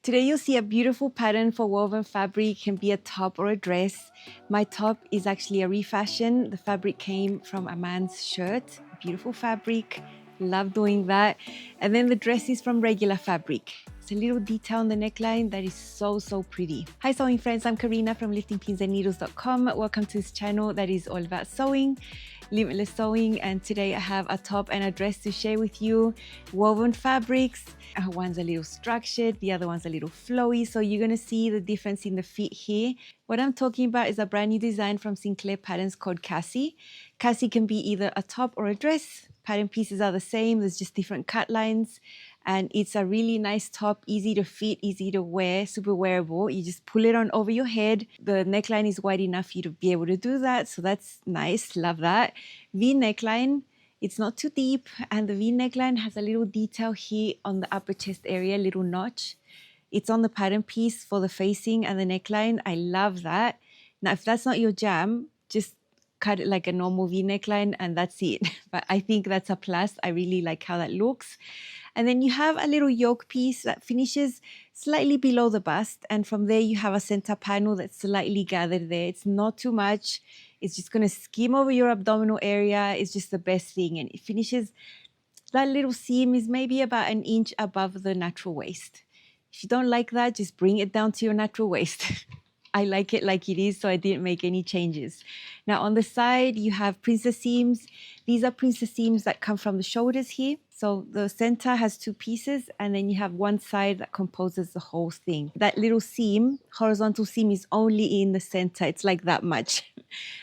Today you'll see a beautiful pattern for woven fabric. It can be a top or a dress. My top is actually a refashion. The fabric came from a man's shirt. Beautiful fabric. Love doing that. And then the dress is from regular fabric. It's a little detail on the neckline that is so pretty. Hi sewing friends, I'm Karina from liftingpinsandneedles.com. Welcome to this channel that is all about sewing, limitless sewing, and today I have a top and a dress to share with you. Woven fabrics. One's a little structured, the other one's a little flowy, so you're gonna see the difference in the fit here. What I'm talking about is a brand new design from Sinclair Patterns called Cassie. Cassie can be either a top or a dress. Pattern pieces are the same, there's just different cut lines. And it's a really nice top, easy to fit, easy to wear, super wearable. You just pull it on over your head. The neckline is wide enough for you to be able to do that. So that's nice, love that. V neckline, it's not too deep. And the V neckline has a little detail here on the upper chest area, little notch. It's on the pattern piece for the facing and the neckline. I love that. Now, if that's not your jam, just cut it like a normal V neckline and that's it. But I think that's a plus. I really like how that looks. And then you have a little yoke piece that finishes slightly below the bust. And from there, you have a center panel that's slightly gathered there. It's not too much. It's just going to skim over your abdominal area. It's just the best thing. And it finishes, that little seam is maybe about an inch above the natural waist. If you don't like that, just bring it down to your natural waist. I like it like it is, so I didn't make any changes. Now on the side, you have princess seams. These are princess seams that come from the shoulders here. So the center has two pieces, and then you have one side that composes the whole thing. That little seam, horizontal seam, is only in the center. It's like that much.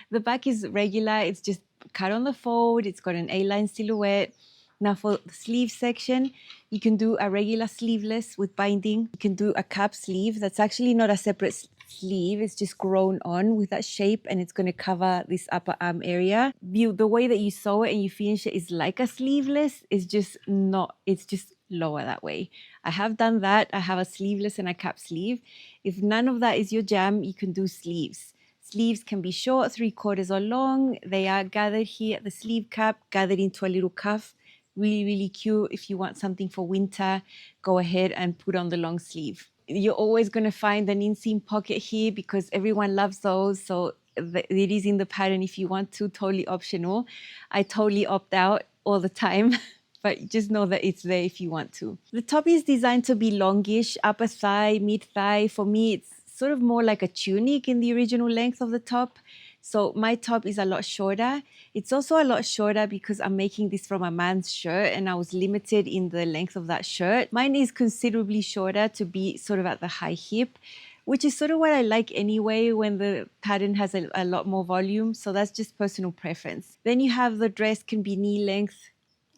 The back is regular. It's just cut on the fold. It's got an A-line silhouette. Now for the sleeve section, you can do a regular sleeveless with binding. You can do a cap sleeve. That's actually not a separate sleeve. It's just grown on with that shape, and it's going to cover this upper arm area. The way that you sew it and you finish it is like a sleeveless. It's just not, it's just lower that way. I have done that. I have a sleeveless and a cap sleeve. If none of that is your jam, you can do sleeves. Sleeves can be short, 3/4 or long. They are gathered here at the sleeve cap, gathered into a little cuff. Really cute. If you want something for winter, go ahead and put on the long sleeve. You're always going to find an inseam pocket here because everyone loves those. So it is in the pattern if you want to, totally optional. I totally opt out all the time, but just know that it's there if you want to. The top is designed to be longish, upper thigh, mid thigh. For me, it's sort of more like a tunic in the original length of the top. So my top is a lot shorter. It's also a lot shorter because I'm making this from a man's shirt and I was limited in the length of that shirt. Mine is considerably shorter to be sort of at the high hip, which is sort of what I like anyway when the pattern has a lot more volume. So that's just personal preference. Then you have the dress can be knee length,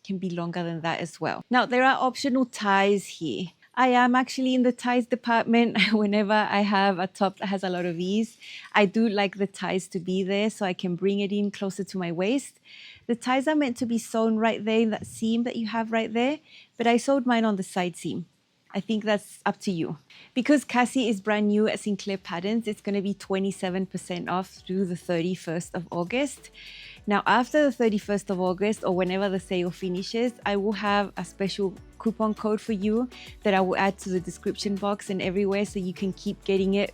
can be longer than that as well. Now there are optional ties here. I am actually in the ties department. Whenever I have a top that has a lot of ease, I do like the ties to be there so I can bring it in closer to my waist. The ties are meant to be sewn right there in that seam that you have right there, but I sewed mine on the side seam. I think that's up to you. Because Cassie is brand new at Sinclair Patterns, it's going to be 27% off through the 31st of August. Now, after the 31st of August or whenever the sale finishes, I will have a special coupon code for you that I will add to the description box and everywhere so you can keep getting it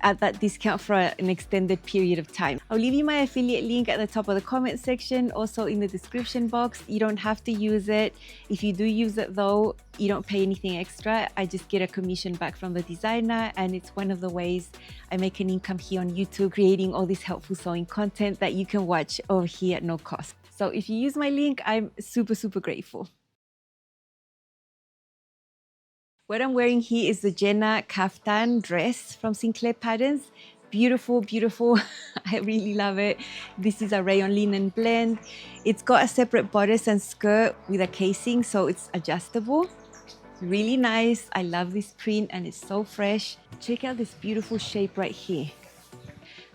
at that discount for an extended period of time. I'll leave you my affiliate link at the top of the comment section, also in the description box. You don't have to use it. If you do use it though, you don't pay anything extra. I just get a commission back from the designer, and it's one of the ways I make an income here on YouTube, creating all this helpful sewing content that you can watch over here at no cost. So if you use my link, I'm super grateful. What I'm wearing here is the Jenna kaftan dress from Sinclair Patterns. Beautiful. I really love it. This is a rayon linen blend. It's got a separate bodice and skirt with a casing, so it's adjustable. Really nice. I love this print and it's so fresh. Check out this beautiful shape right here.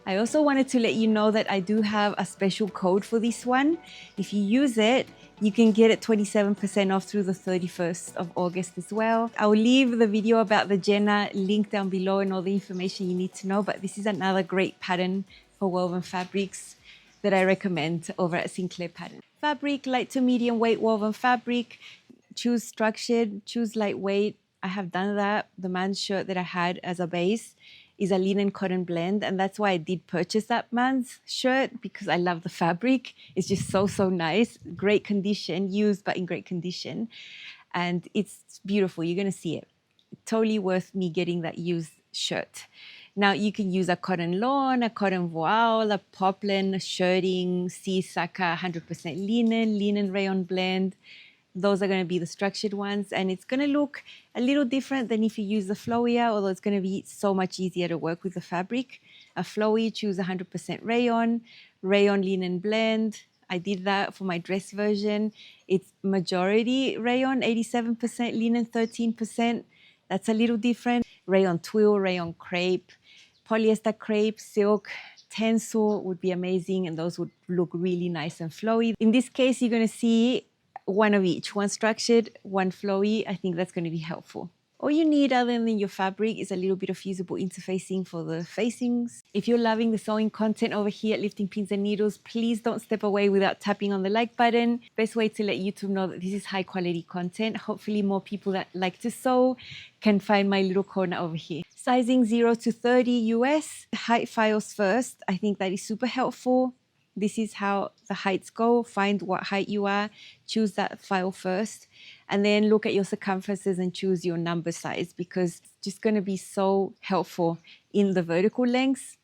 I also wanted to let you know that I do have a special code for this one. If you use it, you can get it 27% off through the 31st of August as well. I'll leave the video about the Jenna link down below and all the information you need to know, but this is another great pattern for woven fabrics that I recommend over at Sinclair Patterns. Fabric, light to medium weight woven fabric. Choose structured, choose lightweight. I have done that. The man's shirt that I had as a base is a linen cotton blend, and that's why I did purchase that man's shirt, because I love the fabric. It's just so, so nice. Great condition, used but in great condition. And it's beautiful. You're going to see it. Totally worth me getting that used shirt. Now you can use a cotton lawn, a cotton voile, a poplin, a shirting, Saka, 100% linen rayon blend. Those are going to be the structured ones, and it's going to look a little different than if you use the flowier, although it's going to be so much easier to work with the fabric. A flowy, choose 100% rayon linen blend. I did that for my dress version. It's majority rayon, 87%, linen 13%. That's a little different. Rayon twill, rayon crepe, polyester crepe, silk, tencel would be amazing, and those would look really nice and flowy. In this case, you're going to see one of each, one structured, one flowy. I think that's going to be helpful. All you need other than your fabric is a little bit of fusible interfacing for the facings. If you're loving the sewing content over here at Lifting Pins and Needles, please don't step away without tapping on the like button. Best way to let YouTube know that this is high quality content. Hopefully more people that like to sew can find my little corner over here. Sizing 0 to 30 US. Height files first. I think that is super helpful. This is how the heights go. Find what height you are, choose that file first, and then look at your circumferences and choose your number size, because it's just going to be so helpful in the vertical lengths.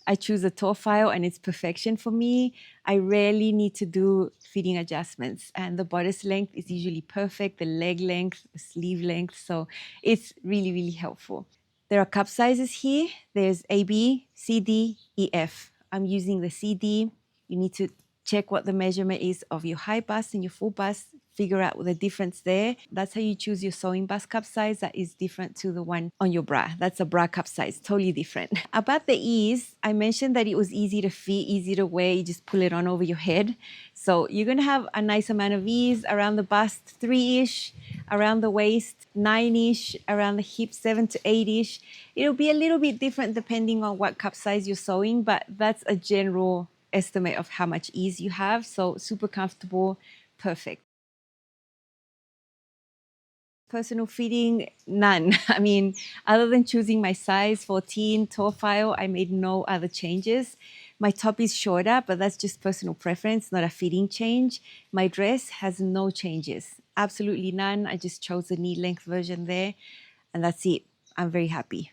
I choose a tall file and it's perfection for me. I rarely need to do fitting adjustments, and the bodice length is usually perfect, the leg length, the sleeve length, so it's really, really helpful. There are cup sizes here. There's AB, CD, EF. I'm using the CD. You need to check what the measurement is of your high bust and your full bust, figure out the difference there. That's how you choose your sewing bust cup size. That is different to the one on your bra. That's a bra cup size, totally different. About the ease, I mentioned that it was easy to fit, easy to wear. You just pull it on over your head. So you're going to have a nice amount of ease around the bust, 3-ish, around the waist, 9-ish, around the hip, 7 to 8-ish. It'll be a little bit different depending on what cup size you're sewing, but that's a general estimate of how much ease you have. So super comfortable, perfect. Personal fitting, none. I mean, other than choosing my size 14 tall file, I made no other changes. My top is shorter, but that's just personal preference, not a fitting change. My dress has no changes, absolutely none. I just chose the knee length version there, and that's it. I'm very happy.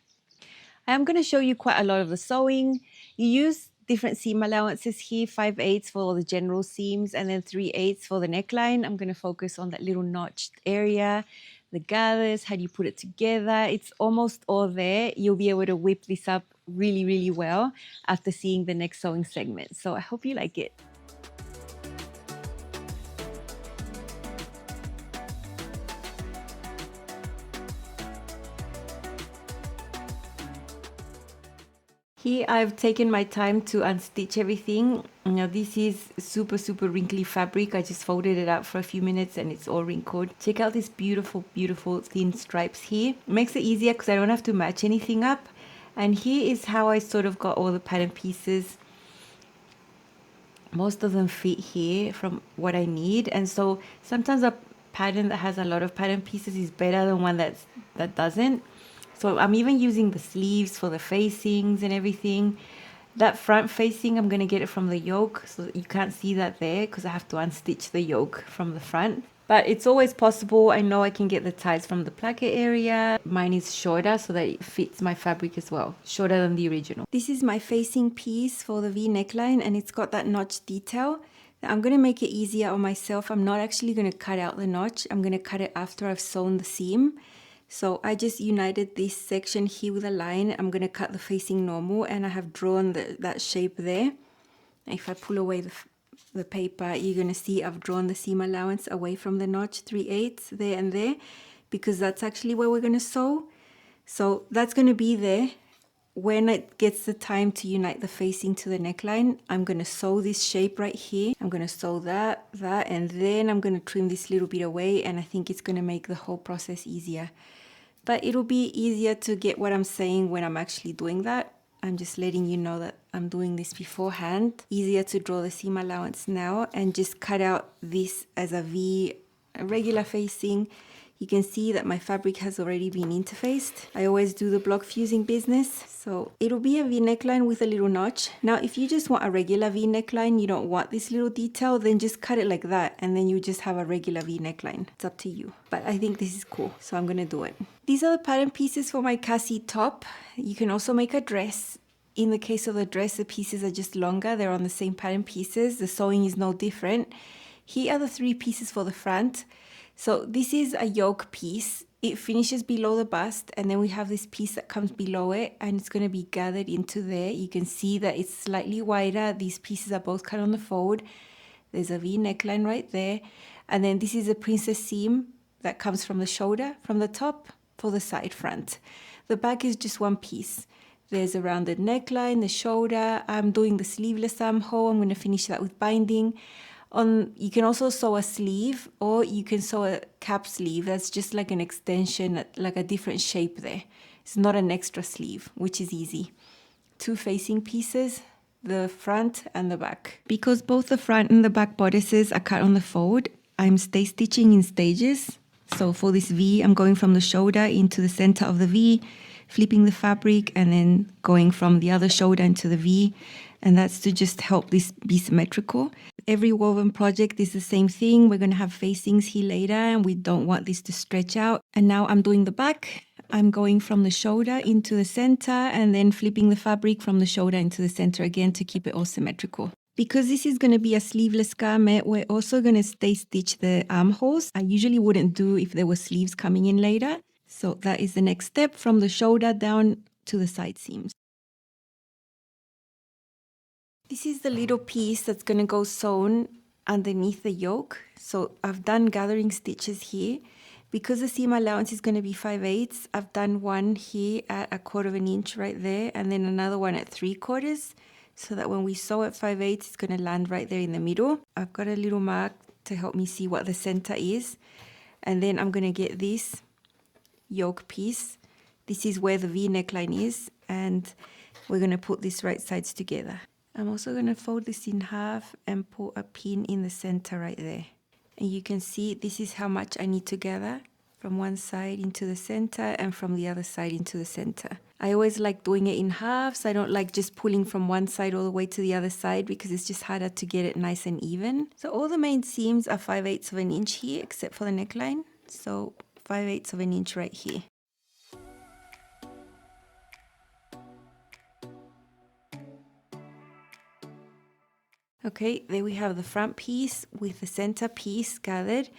I'm going to show you quite a lot of the sewing. You use different seam allowances here, 5/8 for the general seams and then 3/8 for the neckline. I'm going to focus on that little notched area, the gathers, how do you put it together. It's almost all there. You'll be able to whip this up really, really well after seeing the next sewing segment. So I hope you like it. Here I've taken my time to unstitch everything. Now this is super, super wrinkly fabric. I just folded it out for a few minutes and it's all wrinkled. Check out these beautiful, beautiful thin stripes here. It makes it easier because I don't have to match anything up. And here is how I sort of got all the pattern pieces. Most of them fit here from what I need. And so sometimes a pattern that has a lot of pattern pieces is better than one that doesn't. So I'm even using the sleeves for the facings and everything. That front facing, I'm going to get it from the yoke. So you can't see that there because I have to unstitch the yoke from the front. But it's always possible. I know I can get the ties from the placket area. Mine is shorter so that it fits my fabric as well. Shorter than the original. This is my facing piece for the V neckline, and it's got that notch detail. I'm going to make it easier on myself. I'm not actually going to cut out the notch. I'm going to cut it after I've sewn the seam. So I just united this section here with a line. I'm going to cut the facing normal, and I have drawn that shape there. If I pull away the paper, you're going to see I've drawn the seam allowance away from the notch, 3/8 there and there, because that's actually where we're going to sew. So that's going to be there. When it gets the time to unite the facing to the neckline, I'm going to sew this shape right here. I'm going to sew that, and then I'm going to trim this little bit away, and I think it's going to make the whole process easier. But it'll be easier to get what I'm saying when I'm actually doing that. I'm just letting you know that I'm doing this beforehand. Easier to draw the seam allowance now and just cut out this as a V, a regular facing. You can see that my fabric has already been interfaced. I always do the block fusing business. So it'll be a V neckline with a little notch. Now, if you just want a regular V neckline, you don't want this little detail, then just cut it like that. And then you just have a regular V neckline. It's up to you. But I think this is cool. So I'm gonna do it. These are the pattern pieces for my Cassie top. You can also make a dress. In the case of the dress, the pieces are just longer. They're on the same pattern pieces. The sewing is no different. Here are the 3 pieces for the front. So this is a yoke piece. It finishes below the bust, and then we have this piece that comes below it, and it's going to be gathered into there. You can see that it's slightly wider. These pieces are both cut on the fold. There's a V neckline right there. And then this is a princess seam that comes from the shoulder, from the top, for the side front. The back is just one piece. There's a rounded neckline, the shoulder. I'm doing the sleeveless armhole. I'm going to finish that with binding. You can also sew a sleeve, or you can sew a cap sleeve. That's just like an extension, like a different shape there. It's not an extra sleeve, which is easy. 2 facing pieces, the front and the back. Because both the front and the back bodices are cut on the fold, I'm stay stitching in stages. So for this V, I'm going from the shoulder into the center of the V, flipping the fabric, and then going from the other shoulder into the V. And that's to just help this be symmetrical. Every woven project is the same thing. We're going to have facings here later, and we don't want this to stretch out. And now I'm doing the back. I'm going from the shoulder into the center, and then flipping the fabric from the shoulder into the center again to keep it all symmetrical. Because this is going to be a sleeveless garment, we're also going to stay stitch the armholes. I usually wouldn't do if there were sleeves coming in later. So that is the next step, from the shoulder down to the side seams. This is the little piece that's going to go sewn underneath the yoke. So I've done gathering stitches here. Because the seam allowance is going to be 5/8, I've done one here at 1/4 inch right there, and then another one at 3/4, so that when we sew at 5/8, it's going to land right there in the middle. I've got a little mark to help me see what the center is. And then I'm going to get this yoke piece. This is where the V neckline is, and we're going to put these right sides together. I'm also going to fold this in half and put a pin in the center right there. And you can see this is how much I need to gather from one side into the center and from the other side into the center. I always like doing it in halves. I don't like just pulling from one side all the way to the other side, because it's just harder to get it nice and even. So all the main seams are 5/8 of an inch here, except for the neckline. So 5/8 of an inch right here. Okay, there we have the front piece with the center piece gathered.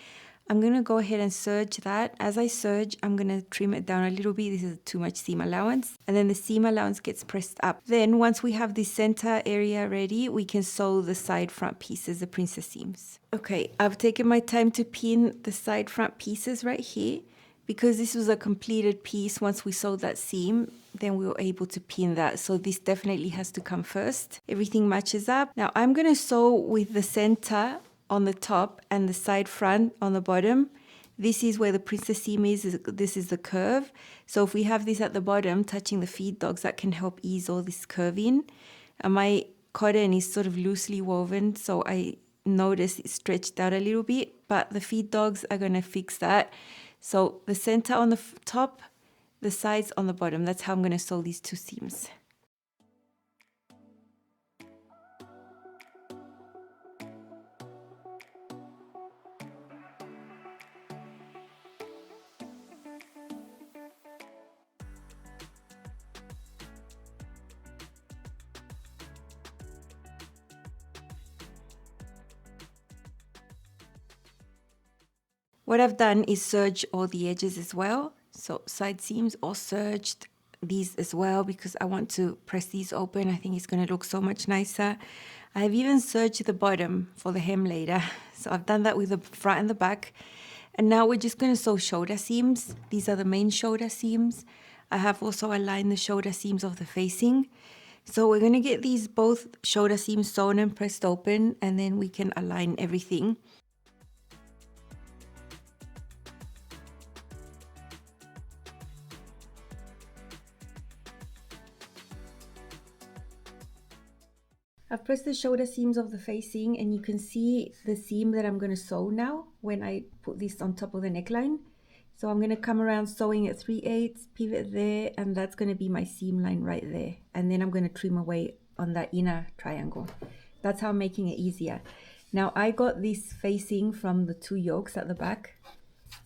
I'm going to go ahead and serge that. As I serge, I'm going to trim it down a little bit. This is too much seam allowance. And then the seam allowance gets pressed up. Then once we have this center area ready, we can sew the side front pieces, the princess seams. Okay, I've taken my time to pin the side front pieces right here. Because this was a completed piece, once we sewed that seam, then we were able to pin that. So this definitely has to come first. Everything matches up. Now I'm going to sew with the center on the top and the side front on the bottom. This is where the princess seam is. This is the curve. So if we have this at the bottom touching the feed dogs, that can help ease all this curve in. And my cotton is sort of loosely woven, so I noticed it stretched out a little bit, but the feed dogs are going to fix that. So the center on the top, the sides on the bottom. That's how I'm going to sew these 2 seams. What I've done is serge all the edges as well. So side seams all serged, these as well, because I want to press these open. I think it's going to look so much nicer. I have even serged the bottom for the hem later. So I've done that with the front and the back. And now we're just going to sew shoulder seams. These are the main shoulder seams. I have also aligned the shoulder seams of the facing. So we're going to get these both shoulder seams sewn and pressed open, and then we can align everything. I've pressed the shoulder seams of the facing, and you can see the seam that I'm going to sew now when I put this on top of the neckline. So I'm going to come around sewing at 3/8, pivot there, and that's going to be my seam line right there. And then I'm going to trim away on that inner triangle. That's how I'm making it easier. Now I got this facing from the 2 yokes at the back.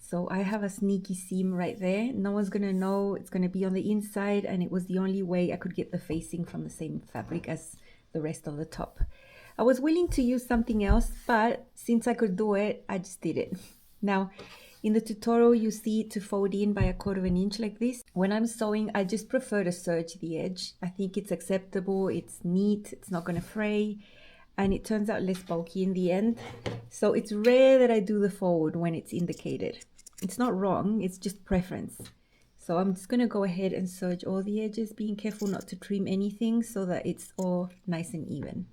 So I have a sneaky seam right there. No one's going to know, it's going to be on the inside, and it was the only way I could get the facing from the same fabric as the rest of the top. I was willing to use something else, but since I could do it, I just did it. Now, in the tutorial, you see to fold in by 1/4 inch like this. When I'm sewing, I just prefer to serge the edge. I think it's acceptable, it's neat, it's not going to fray, and it turns out less bulky in the end. So it's rare that I do the fold when it's indicated. It's not wrong, it's just preference. So I'm just going to go ahead and serge all the edges, being careful not to trim anything so that it's all nice and even.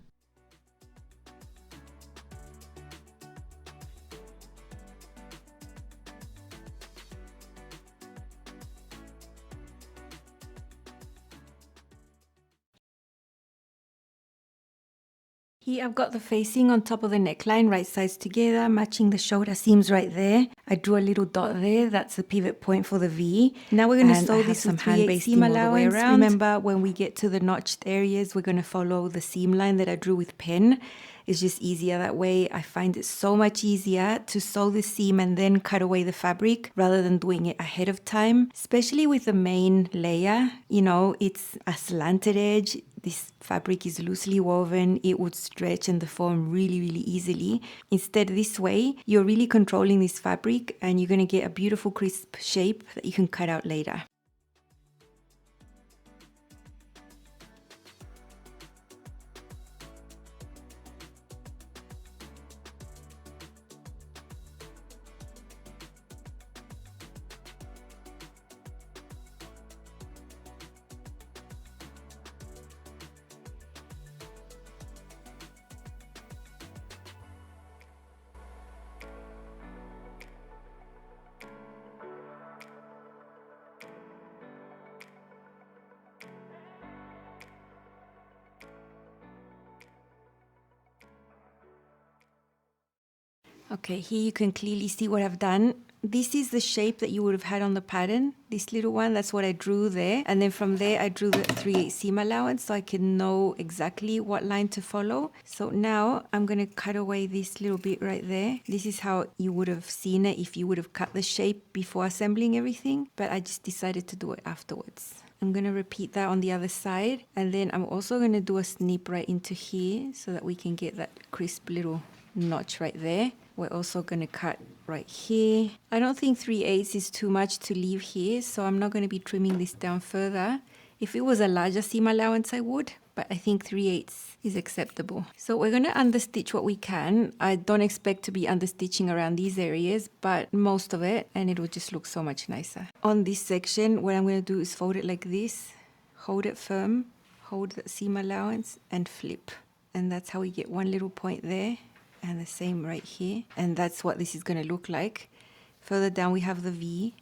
Here I've got the facing on top of the neckline, right sides together, matching the shoulder seams right there. I drew a little dot there, that's the pivot point for the V. Now we're going to sew this with hand basting all the way around. Remember, when we get to the notched areas, we're going to follow the seam line that I drew with pen. It's just easier that way. I find it so much easier to sew the seam and then cut away the fabric rather than doing it ahead of time, especially with the main layer. You know, it's a slanted edge. This fabric is loosely woven, it would stretch and deform really, really easily. Instead, this way, you're really controlling this fabric and you're going to get a beautiful crisp shape that you can cut out later. Okay, here you can clearly see what I've done. This is the shape that you would have had on the pattern, this little one, that's what I drew there. And then from there I drew the 3/8 seam allowance so I can know exactly what line to follow. So now I'm going to cut away this little bit right there. This is how you would have seen it if you would have cut the shape before assembling everything, but I just decided to do it afterwards. I'm going to repeat that on the other side, and then I'm also going to do a snip right into here so that we can get that crisp little notch right there. We're also going to cut right here. I don't think 3/8 is too much to leave here, so I'm not going to be trimming this down further. If it was a larger seam allowance, I would, but I think 3/8 is acceptable. So we're going to understitch what we can. I don't expect to be understitching around these areas, but most of it, and it will just look so much nicer. On this section, what I'm going to do is fold it like this, hold it firm, hold the seam allowance, and flip. And that's how we get one little point there. And the same right here, and that's what this is going to look like. Further down we have the V,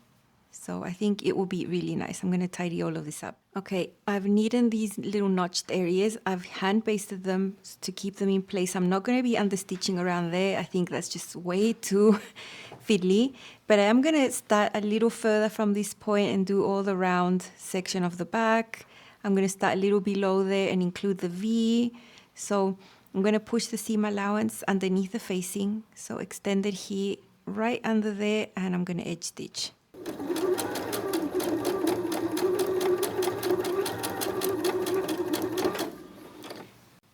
so I think it will be really nice. I'm going to tidy all of this up. Okay, I've kneaded these little notched areas. I've hand pasted them to keep them in place. I'm not going to be understitching around there. I think that's just way too fiddly, but I am going to start a little further from this point and do all the round section of the back. I'm going to start a little below there and include the V. So I'm going to push the seam allowance underneath the facing, so extend it here, right under there, and I'm going to edge stitch.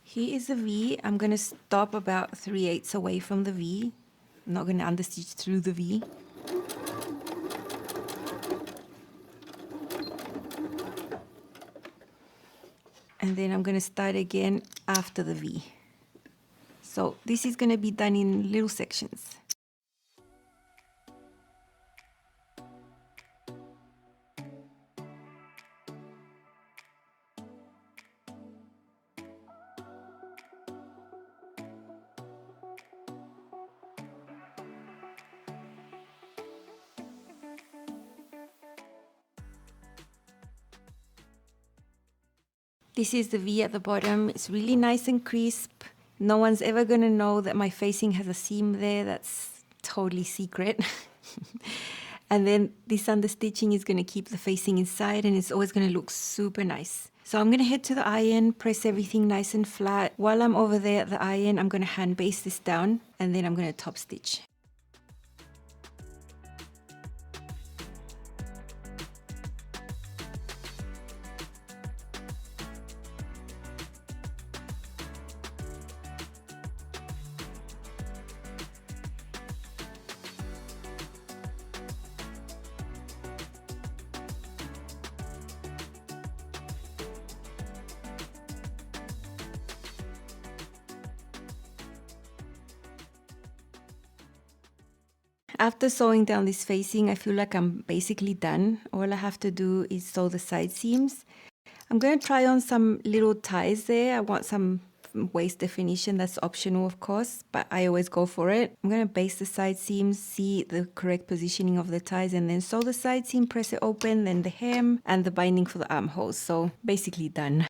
Here is the V. I'm going to stop about 3/8 away from the V. I'm not going to understitch through the V. And then I'm going to start again after the V. So this is going to be done in little sections. This is the V at the bottom. It's really nice and crisp. No one's ever going to know that my facing has a seam there. That's totally secret. And then this understitching is going to keep the facing inside, and it's always going to look super nice. So I'm going to head to the iron, press everything nice and flat. While I'm over there at the iron, I'm going to hand baste this down, and then I'm going to top stitch. After sewing down this facing, I feel like I'm basically done. All I have to do is sew the side seams. I'm going to try on some little ties there. I want some waist definition. That's optional, of course, but I always go for it. I'm going to baste the side seams, see the correct positioning of the ties, and then sew the side seam, press it open, then the hem and the binding for the armholes. So basically done.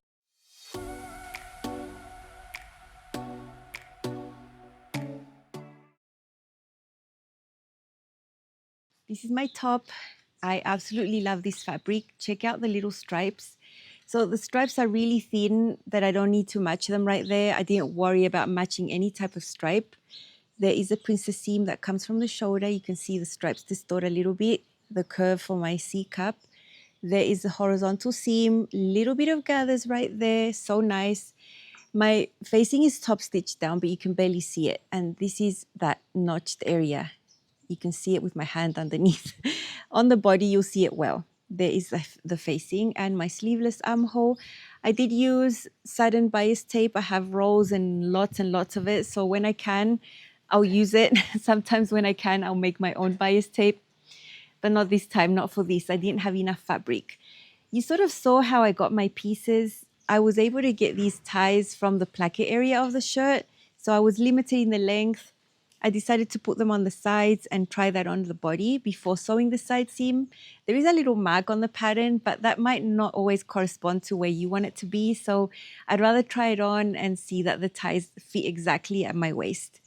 This is my top. I absolutely love this fabric. Check out the little stripes. So the stripes are really thin that I don't need to match them right there. I didn't worry about matching any type of stripe. There is a princess seam that comes from the shoulder. You can see the stripes distort a little bit. The curve for my C cup. There is a horizontal seam, little bit of gathers right there. So nice. My facing is top stitched down, but you can barely see it. And this is that notched area. You can see it with my hand underneath. On the body, you'll see it well. There is the facing and my sleeveless armhole. I did use satin bias tape. I have rolls and lots of it. So when I can, I'll use it. Sometimes when I can, I'll make my own bias tape. But not this time, not for this. I didn't have enough fabric. You sort of saw how I got my pieces. I was able to get these ties from the placket area of the shirt. So I was limited in the length. I decided to put them on the sides and try that on the body before sewing the side seam. There is a little mark on the pattern, but that might not always correspond to where you want it to be. So I'd rather try it on and see that the ties fit exactly at my waist.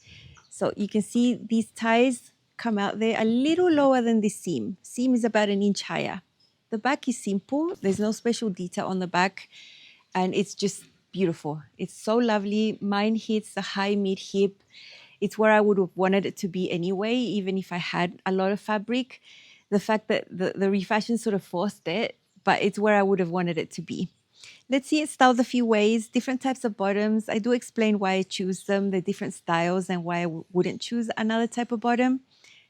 So you can see these ties come out there a little lower than this seam. Seam is about an inch higher. The back is simple. There's no special detail on the back, and it's just beautiful. It's so lovely. Mine hits the high mid hip. It's where I would have wanted it to be anyway, even if I had a lot of fabric. The fact that the refashion sort of forced it, but it's where I would have wanted it to be. Let's see it styled a few ways, different types of bottoms. I do explain why I choose them, the different styles, and why I wouldn't choose another type of bottom.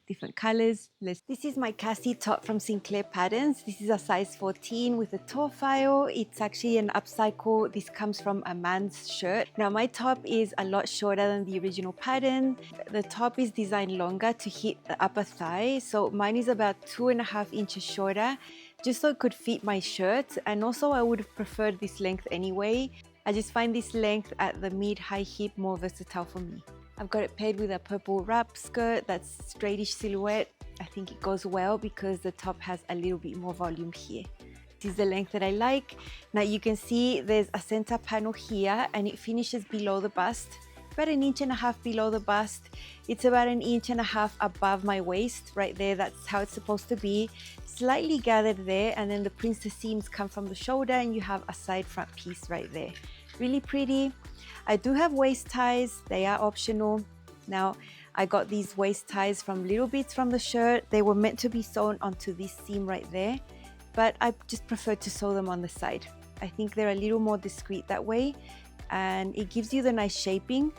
Different colors. This is my Cassie top from Sinclair Patterns. This is a size 14 with a toe file. It's actually an upcycle. This comes from a man's shirt. Now my top is a lot shorter than the original pattern. The top is designed longer to hit the upper thigh. So mine is about 2.5 inches shorter, just so it could fit my shirt. And also I would have preferred this length anyway. I just find this length at the mid-high hip more versatile for me. I've got it paired with a purple wrap skirt that's straightish silhouette. I think it goes well because the top has a little bit more volume here. This is the length that I like. Now you can see there's a center panel here and it finishes below the bust, about 1.5 inches below the bust. It's about 1.5 inches above my waist right there. That's how it's supposed to be. Slightly gathered there, and then the princess seams come from the shoulder and you have a side front piece right there. Really pretty. I do have waist ties. They are optional. Now, I got these waist ties from little bits from the shirt. They were meant to be sewn onto this seam right there, but I just prefer to sew them on the side. I think they're a little more discreet that way, and it gives you the nice shaping,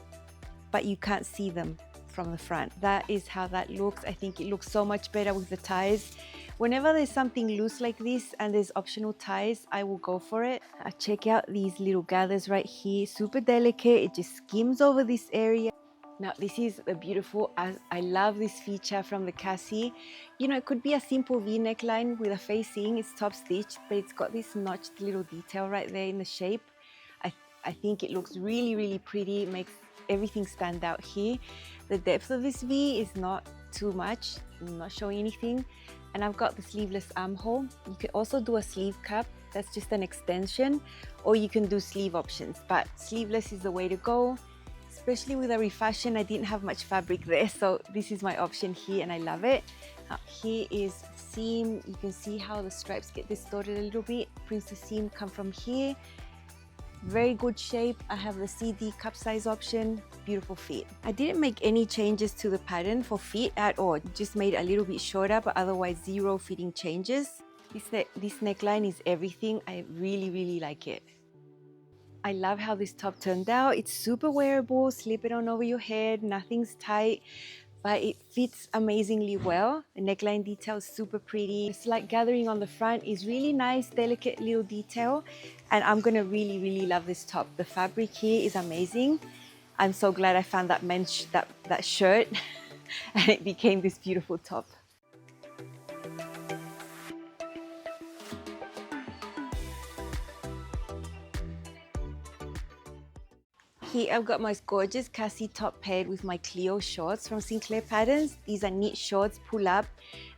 but you can't see them from the front. That is how that looks. I think it looks so much better with the ties. Whenever there's something loose like this and there's optional ties, I will go for it. Check out these little gathers right here. Super delicate. It just skims over this area. Now this is a beautiful, I love this feature from the Cassie. You know, it could be a simple V neckline with a facing. It's top stitched, but it's got this notched little detail right there in the shape. I think it looks really, really pretty. It makes everything stand out here. The depth of this V is not too much. I'm not showing anything. And I've got the sleeveless armhole. You can also do a sleeve cup. That's just an extension, or you can do sleeve options, but sleeveless is the way to go. Especially with a refashion, I didn't have much fabric there, so this is my option here and I love it. Here is the seam. You can see how the stripes get distorted a little bit. Princess seam come from here. Very good shape. I have the CD cup size option. Beautiful fit. I didn't make any changes to the pattern for fit at all. Just made it a little bit shorter, but otherwise zero fitting changes. This neckline is everything. I really like it. I love how this top turned out. It's super wearable. Slip it on over your head. Nothing's tight, but it fits amazingly well. The neckline detail is super pretty. The slight gathering on the front is really nice, delicate little detail. And I'm gonna really love this top. The fabric here is amazing. I'm so glad I found that that shirt and it became this beautiful top. Here I've got my gorgeous Cassie top paired with my Clio shorts from Sinclair Patterns. These are knit shorts, pull up.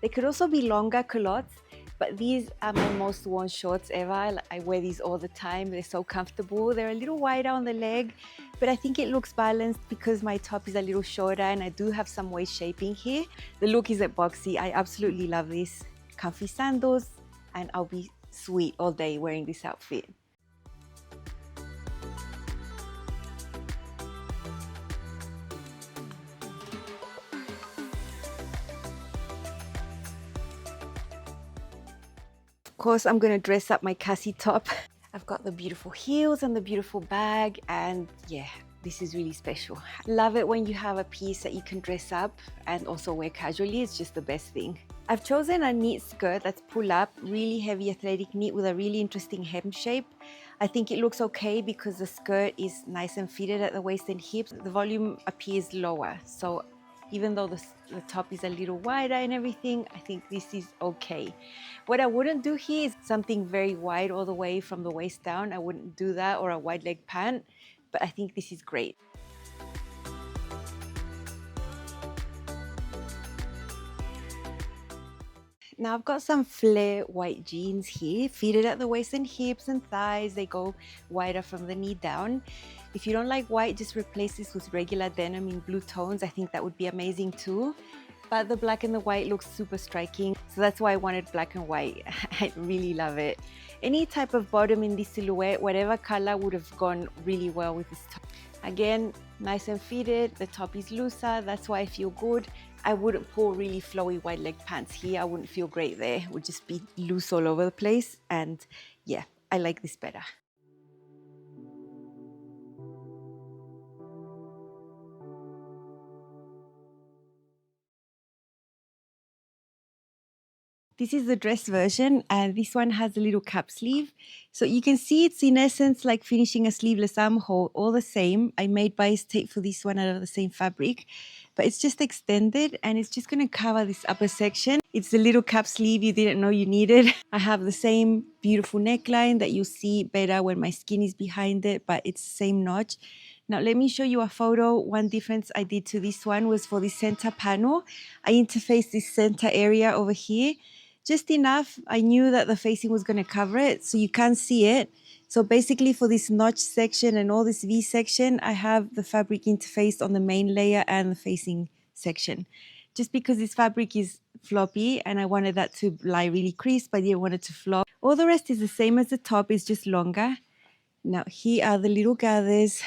They could also be longer culottes, but these are my most worn shorts ever. I wear these all the time. They're so comfortable. They're a little wider on the leg, but I think it looks balanced because my top is a little shorter and I do have some waist shaping here. The look is at boxy. I absolutely love this. Comfy sandals, and I'll be sweet all day wearing this outfit. Of course, I'm gonna dress up my Cassie top. I've got the beautiful heels and the beautiful bag, and yeah, this is really special. Love it when you have a piece that you can dress up and also wear casually. It's just the best thing. I've chosen a knit skirt that's pull up, really heavy athletic knit with a really interesting hem shape. I think it looks okay because the skirt is nice and fitted at the waist and hips. The volume appears lower, so even though the top is a little wider and everything, I think this is okay. What I wouldn't do here is something very wide all the way from the waist down. I wouldn't do that, or a wide leg pant, but I think this is great. Now I've got some flare white jeans here, fitted at the waist and hips and thighs. They go wider from the knee down. If you don't like white, just replace this with regular denim in blue tones. I think that would be amazing too. But the black and the white looks super striking. So that's why I wanted black and white. I really love it. Any type of bottom in this silhouette, whatever color, would have gone really well with this top. Again, nice and fitted. The top is looser. That's why I feel good. I wouldn't pull really flowy wide leg pants here. I wouldn't feel great there. It would just be loose all over the place. And yeah, I like this better. This is the dress version, and this one has a little cap sleeve. So you can see it's in essence like finishing a sleeveless armhole, all the same. I made bias tape for this one out of the same fabric, but it's just extended and it's just gonna cover this upper section. It's the little cap sleeve you didn't know you needed. I have the same beautiful neckline that you see better when my skin is behind it, but it's the same notch. Now let me show you a photo. One difference I did to this one was for the center panel. I interfaced this center area over here just enough. I knew that the facing was going to cover it, so you can't see it. So basically for this notch section and all this V section, I have the fabric interfaced on the main layer and the facing section. Just because this fabric is floppy and I wanted that to lie really crisp, I didn't want it to flop. All the rest is the same as the top, it's just longer. Now here are the little gathers.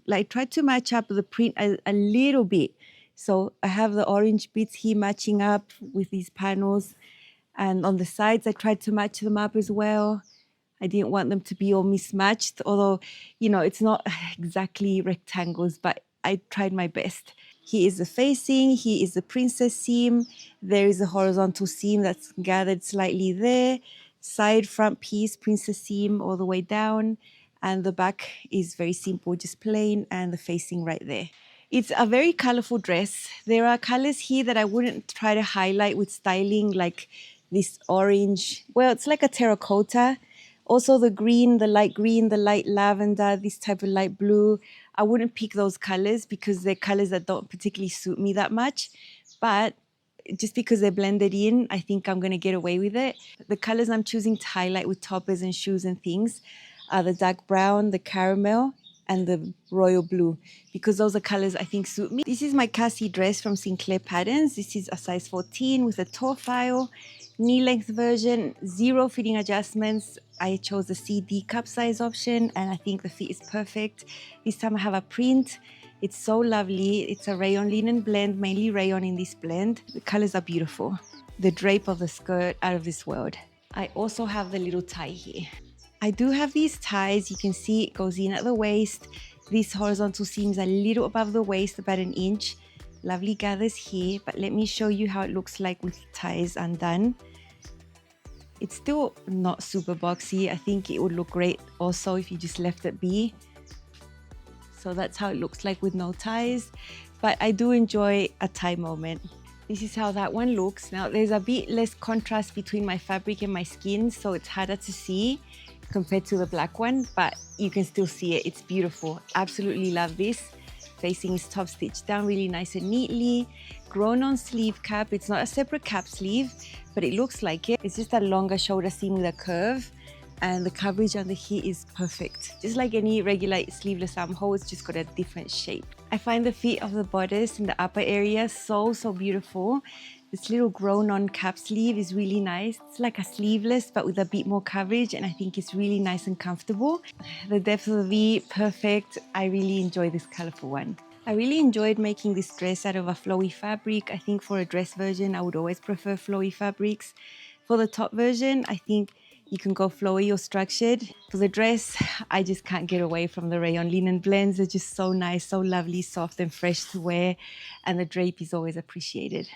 Like, try to match up the print a little bit. So I have the orange bits here matching up with these panels. And on the sides, I tried to match them up as well. I didn't want them to be all mismatched, although, you know, it's not exactly rectangles, but I tried my best. Here is the facing, here is the princess seam. There is a horizontal seam that's gathered slightly there. Side, front piece, princess seam all the way down. And the back is very simple, just plain, and the facing right there. It's a very colorful dress. There are colors here that I wouldn't try to highlight with styling, like this orange. Well, it's like a terracotta. Also the green, the light lavender, this type of light blue. I wouldn't pick those colors because they're colors that don't particularly suit me that much. But just because they're blended in, I think I'm going to get away with it. The colors I'm choosing to highlight with toppers and shoes and things are the dark brown, the caramel, and the royal blue, because those are colors I think suit me. This is my Cassie dress from Sinclair Patterns. This is a size 14 with a toe file, knee length version, 0 fitting adjustments. I chose the CD cup size option and I think the fit is perfect. This time I have a print. It's so lovely. It's a rayon linen blend, mainly rayon in this blend. The colors are beautiful. The drape of the skirt, out of this world. I also have the little tie here. I do have these ties. You can see it goes in at the waist. This horizontal seam is a little above the waist, about an inch. Lovely gathers here, but let me show you how it looks like with ties undone. It's still not super boxy. I think it would look great also if you just left it be. So that's how it looks like with no ties, but I do enjoy a tie moment. This is how that one looks. Now there's a bit less contrast between my fabric and my skin, so it's harder to see compared to the black one, but you can still see it. It's beautiful. Absolutely love this. Facing is top stitched down really nice and neatly. Grown on sleeve cap. It's not a separate cap sleeve, but it looks like it. It's just a longer shoulder seam with a curve, and the coverage under here is perfect. Just like any regular sleeveless armhole, it's just got a different shape. I find the fit of the bodice in the upper area so beautiful. This little grown on cap sleeve is really nice. It's like a sleeveless but with a bit more coverage, and I think it's really nice and comfortable. The depth of the V, perfect. I really enjoy this colorful one. I really enjoyed making this dress out of a flowy fabric. I think for a dress version, I would always prefer flowy fabrics. For the top version, I think you can go flowy or structured. For the dress, I just can't get away from the rayon linen blends. They're just so nice, so lovely, soft and fresh to wear, and the drape is always appreciated.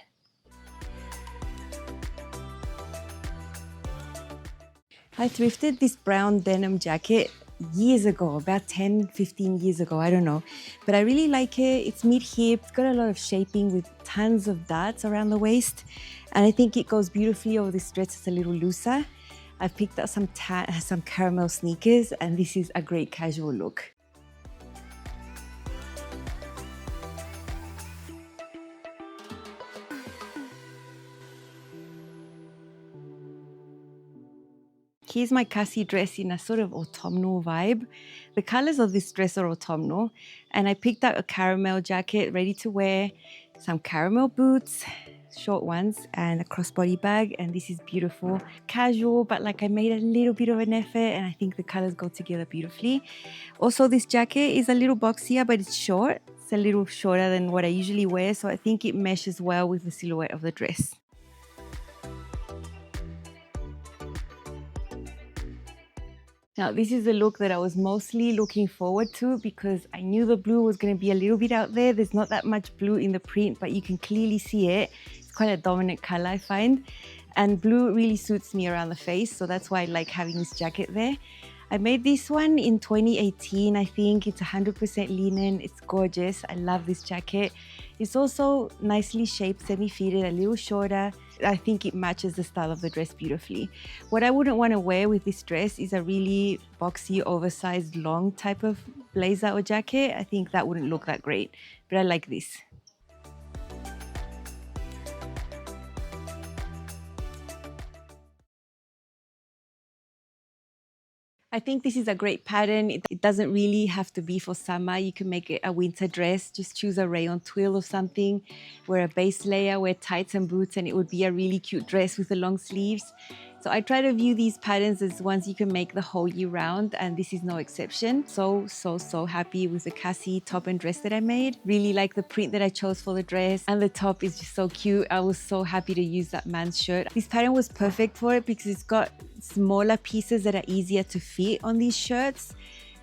I thrifted this brown denim jacket years ago, about 10, 15 years ago, I don't know. But I really like it. It's mid-hip, it's got a lot of shaping with tons of darts around the waist. And I think it goes beautifully over this dress. It's a little looser. I've picked up some caramel sneakers, and this is a great casual look. Here's my Cassie dress in a sort of autumnal vibe. The colors of this dress are autumnal, and I picked out a caramel jacket ready to wear, some caramel boots, short ones, and a crossbody bag, and this is beautiful. Casual, but like I made a little bit of an effort, and I think the colors go together beautifully. Also, this jacket is a little boxier, but it's short. It's a little shorter than what I usually wear, so I think it meshes well with the silhouette of the dress. Now, this is the look that I was mostly looking forward to because I knew the blue was going to be a little bit out there. There's not that much blue in the print, but you can clearly see it. It's quite a dominant color, I find. And blue really suits me around the face, so that's why I like having this jacket there. I made this one in 2018, I think. It's 100% linen. It's gorgeous. I love this jacket. It's also nicely shaped, semi-fitted, a little shorter. I think it matches the style of the dress beautifully. What I wouldn't want to wear with this dress is a really boxy, oversized, long type of blazer or jacket. I think that wouldn't look that great, but I like this. I think this is a great pattern. It doesn't really have to be for summer. You can make it a winter dress. Just choose a rayon twill or something, wear a base layer, wear tights and boots, and it would be a really cute dress with the long sleeves. So I try to view these patterns as ones you can make the whole year round, and this is no exception. So happy with the Cassie top and dress that I made. Really like the print that I chose for the dress, and the top is just so cute. I was so happy to use that man's shirt. This pattern was perfect for it because it's got smaller pieces that are easier to fit on these shirts.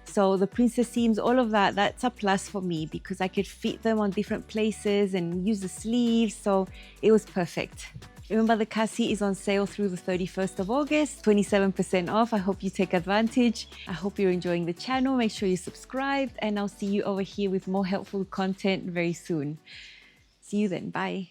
So the princess seams, all of that, that's a plus for me because I could fit them on different places and use the sleeves, so it was perfect. Remember, the Cassie is on sale through the 31st of August, 27% off. I hope you take advantage. I hope you're enjoying the channel. Make sure you're subscribed, and I'll see you over here with more helpful content very soon. See you then. Bye.